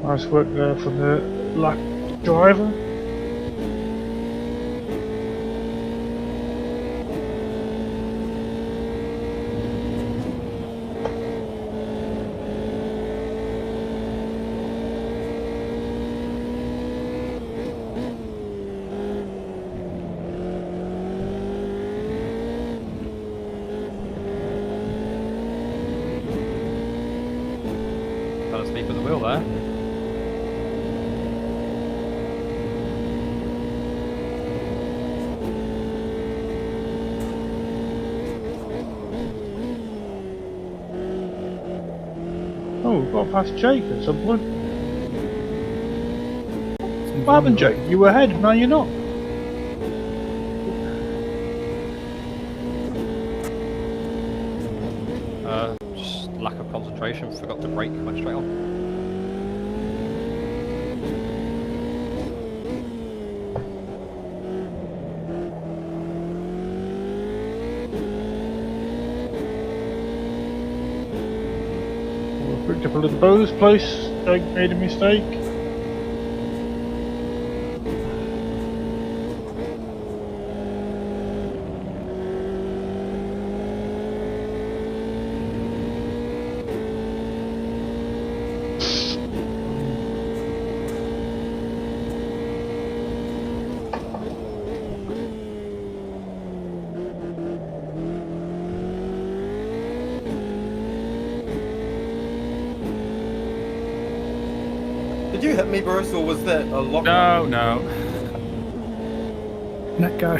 Nice work there for the lap driver. Got to speak with the wheel there. Oh, we've got past Jake at some point. What happened, Jake? You were ahead, now you're not. Just lack of concentration. Forgot to brake. Went straight on. We picked up a little bonus place. Jake made a mistake. Did you hit me, Bruce, or was that a lock? No, no. That guy.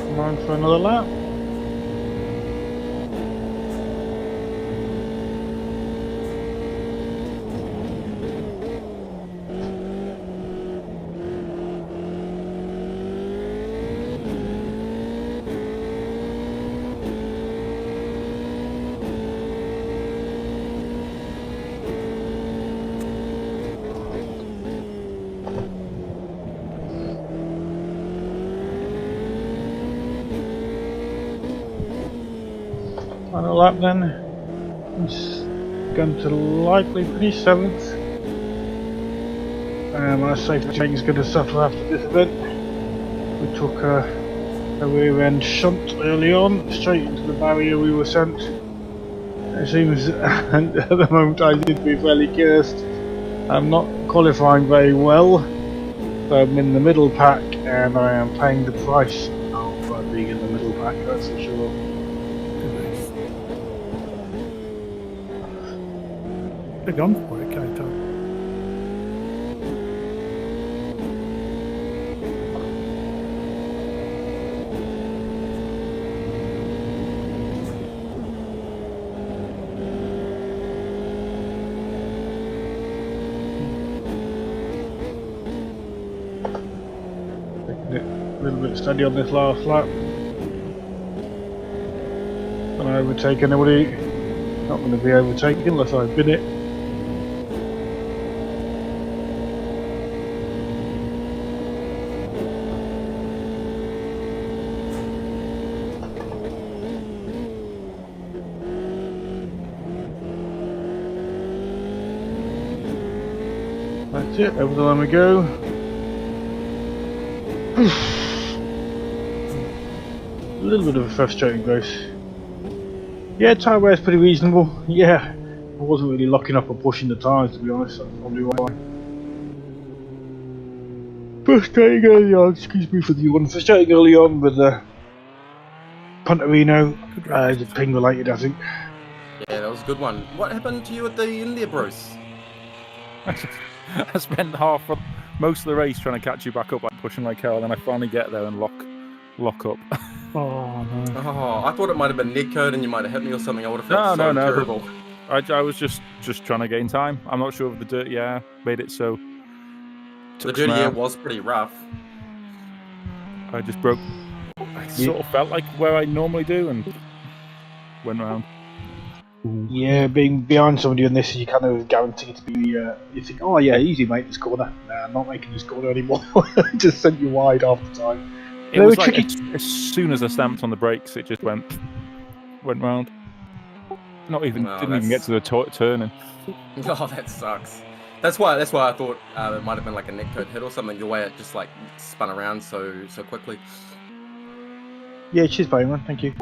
Come on for another lap. Final lap then. He's going to likely finish 7th. Our safety tank is going to suffer after this event. We took a rear end shunt early on, straight into the barrier we were sent. It seems at the moment I seem to be fairly cursed. I'm not qualifying very well. So I'm in the middle pack and I am paying the price of being in the middle pack, that's for sure. They're gone for it, Kaito. Taking it a little bit steady on this last lap. Don't overtake anybody. Not going to be overtaken unless I bin it. That's it, over the line we go. A little bit of a frustrating race. Yeah, tyre wear is pretty reasonable. Yeah, I wasn't really locking up or pushing the tyres, to be honest, that's probably why. Frustrating early on, excuse me for the one. Frustrating early on with the Punterino. It's ping related, I think. Yeah, that was a good one. What happened to you at the end there, Bruce? I spent most of the race trying to catch you back up, like pushing like hell, and then I finally get there and lock up. Oh no. Oh, I thought it might have been netcode and you might have hit me or something. I would have felt so terrible. I was just trying to gain time. I'm not sure if the dirty air made it so. The dirty air was pretty rough. I just broke. I sort of felt like where I normally do and went round. Yeah, being behind somebody on this, you kind of guarantee to be. You think, oh yeah, easy mate, this corner. Nah, I'm not making this corner anymore. Just sent you wide half the time. It was like as soon as I stamped on the brakes, it just went round. Not even didn't even get to the turning. Oh, that sucks. That's why I thought it might have been like a netcode hit or something. The way it just like spun around so quickly. Yeah, cheers, Bowman. Thank you.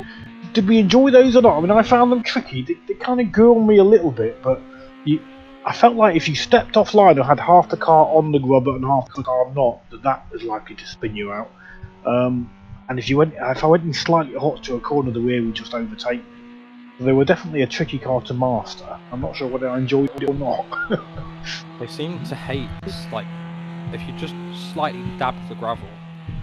Did we enjoy those or not? I mean, I found them tricky. They kind of grew on me a little bit, but I felt like if you stepped offline or had half the car on the grubber and half the car not, that was likely to spin you out. And if I went in slightly hot to a corner, the rear would just overtake me. They were definitely a tricky car to master. I'm not sure whether I enjoyed it or not. They seem to hate, like, if you just slightly dabbed the gravel,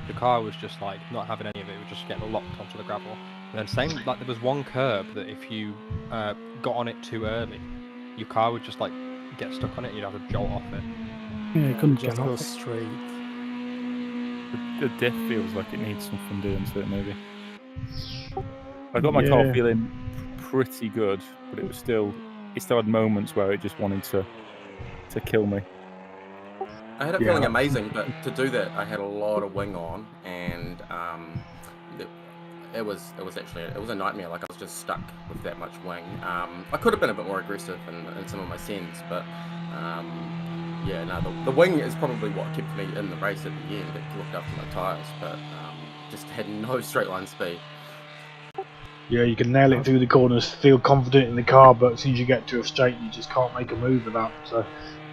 the car was just like not having any of it. It was just getting locked onto the gravel. And then same, like there was one curb that if you got on it too early, your car would just like get stuck on it. You'd have to jolt off it. Yeah, it couldn't Just get go off. straight. The diff feels like it needs some fun doing to it, maybe. I got my car feeling pretty good, but it still had moments where it just wanted to kill me. I had it feeling amazing, but to do that, I had a lot of wing on, and it was a nightmare. Like I was just stuck with that much wing. I could have been a bit more aggressive in some of my sends, but yeah, no, the wing is probably what kept me in the race at the end. It looked after my tyres, but just had no straight line speed. Yeah, you can nail it through the corners, feel confident in the car, but as soon as you get to a straight, you just can't make a move without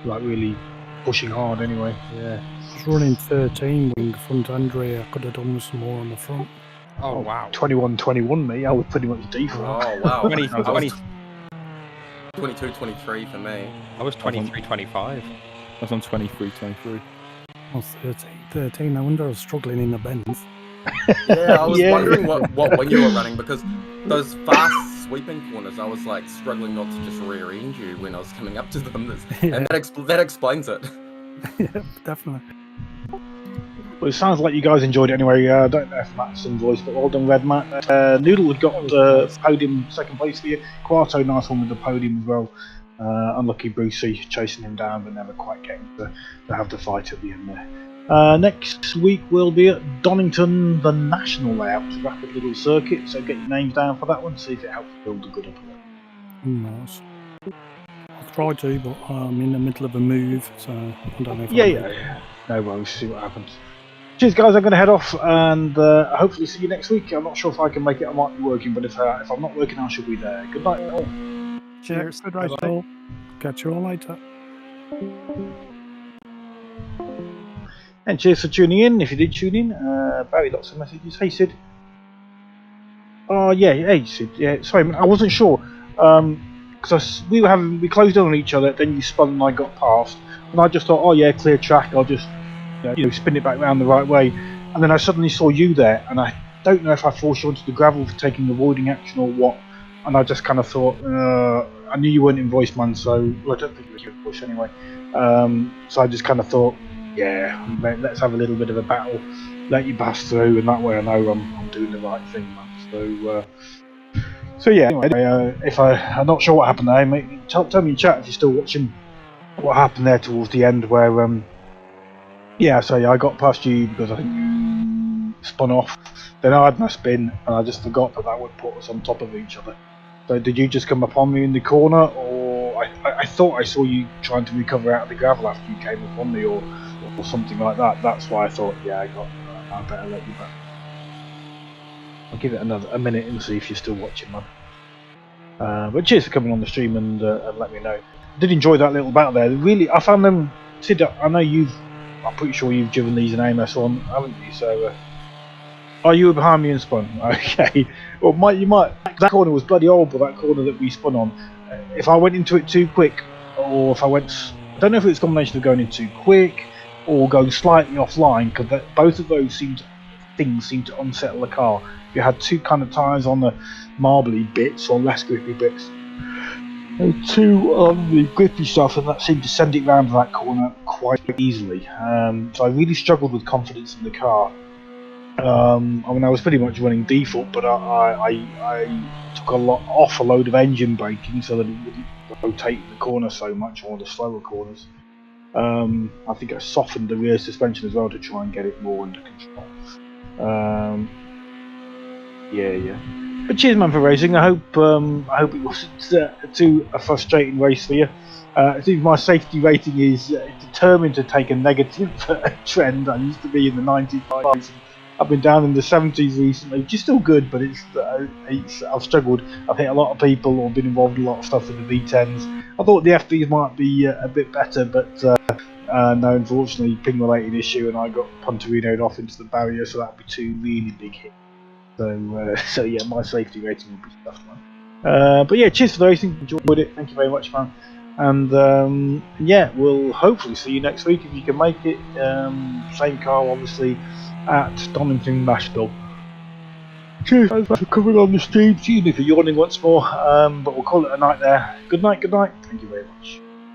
like really pushing hard anyway. Yeah. I was running 13 wing front Andrea. I could have done with some more on the front. Oh wow. 21-21 me, I was pretty much default. Oh wow. 22-23 for me. I was 23-25. I was on 23-23. I was 13. No wonder I was struggling in the bends. Yeah, I was wondering what wing you were running, because those fast sweeping corners, I was like struggling not to just rear end you when I was coming up to them, and that explains it. Yeah, definitely. Well, it sounds like you guys enjoyed it anyway. I don't know if Matt's in voice, but well done, Red Matt. Noodle had got podium second place for you. Quarto, nice one with the podium as well. Unlucky Brucey chasing him down, but never quite getting to have the fight at the end there. Next week we'll be at Donington, the national layout, rapid little circuit, so get your names down for that one, see if it helps build a good up. Nice. I'll try to, but I'm in the middle of a move, so I don't know if Yeah. No worries, see what happens. Cheers guys, I'm going to head off and hopefully see you next week. I'm not sure if I can make it, I might be working, but if I'm not working I should be there. Good night all. Cheers. Good night all. Catch you all later. And cheers for tuning in, if you did tune in. Barry, lots of messages. Hey Sid. Oh yeah, hey Sid. Yeah, sorry, I wasn't sure. Because we closed in on each other, then you spun and I got past. And I just thought, oh yeah, clear track, I'll just spin it back round the right way. And then I suddenly saw you there, and I don't know if I forced you onto the gravel for taking avoiding action or what. And I just kind of thought, I knew you weren't in voice, man, so I don't think you were in voice anyway. So I just kind of thought, yeah, let's have a little bit of a battle, let you pass through, and that way I know I'm doing the right thing, man. So yeah, anyway, if I'm not sure what happened there, tell me in chat if you're still watching what happened there towards the end where, I got past you because I think you spun off, then I had my spin, and I just forgot that would put us on top of each other. So did you just come upon me in the corner, or I thought I saw you trying to recover out of the gravel after you came upon me, or something like that. That's why I thought, I better let you back. I'll give it a minute and see if you're still watching, man. But cheers for coming on the stream and let me know. I did enjoy that little battle there. Really, I found them. Sid, I know I'm pretty sure you've driven these in AMS on, haven't you? So, you were behind me and spun. Okay. Well, that corner was bloody horrible. That corner that we spun on. If I went into it too quick, or if I don't know if it's a combination of going in too quick or going slightly offline, because both of those things seem to unsettle the car. You had two kind of tyres on the marbly bits or less grippy bits, and two on the grippy stuff, and that seemed to send it round that corner quite easily. So I really struggled with confidence in the car. I mean, I was pretty much running default, but I took a load of engine braking so that it wouldn't rotate in the corner so much, or the slower corners. I think I softened the rear suspension as well to try and get it more under control. Yeah. But cheers, man, for racing. I hope it wasn't too a frustrating race for you. It seems my safety rating is determined to take a negative trend. I used to be in the 95s. I've been down in the 70s recently, which is still good, but I've struggled. I've hit a lot of people or been involved in a lot of stuff with the V10s. I thought the FVs might be a bit better, but no, unfortunately, ping-related issue, and I got Punterino'd off into the barrier, so that'd be 2 really big hits. So yeah, my safety rating would be stuffed, man. But yeah, cheers for the racing. Enjoyed it. Thank you very much, man. And yeah, we'll hopefully see you next week if you can make it. Same car, obviously, at Donington, Nashville. Cheers for coming on the stream. Excuse me for yawning once more. But we'll call it a night there. Good night. Thank you very much.